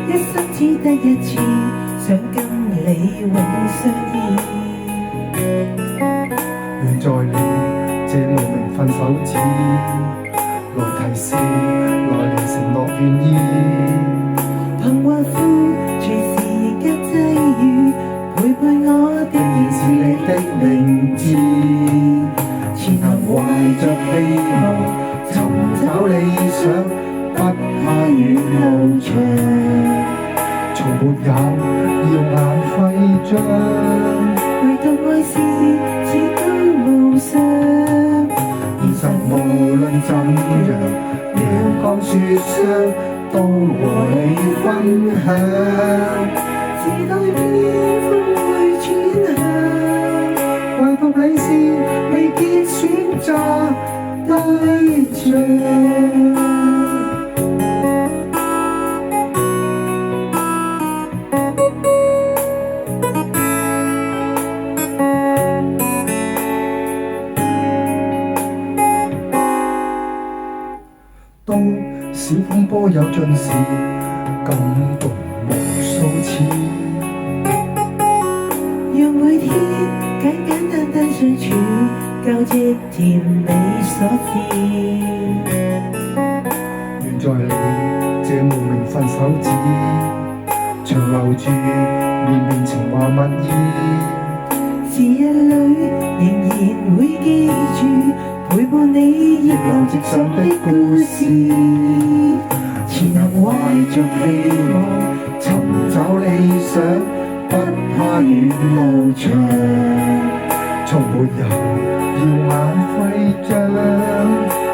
一生只得一次，想跟你永相依。願在你這無名分手指，來提示來年承諾願意。彷徨苦，隨時間際遇，陪伴我的仍是你的名字。前行懷着希望，尋找理想，不怕遠路長。從沒有耀眼徽章，唯獨愛是至高無上。現實無論怎樣，陽光雪霜都和你分享。時代變風會轉向，唯獨你是未必選擇對象。當小風波有盡時，感動無數次。讓每天簡簡單單相處，交織甜美所致。願在你這無名分手指，長留住綿綿情話蜜意。時日裏仍然會記住，陪伴你逆流直上的故事。前行懷着希望，尋找理想，不怕遠路長。從沒有耀眼徽章，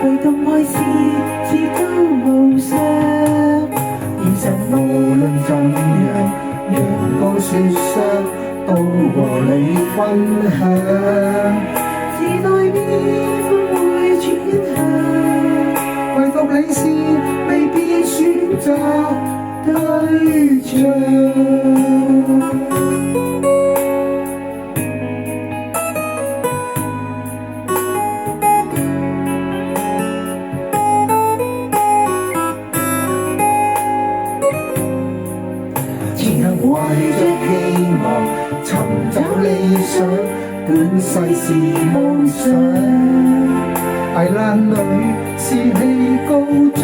唯獨愛是至高無上。現實無論怎樣，陽光雪霜都和你分享。時代變風會轉向，唯獨你是未必選擇對象。前行懷着希望，尋找理想，本世是夢想。危難裏士氣高漲，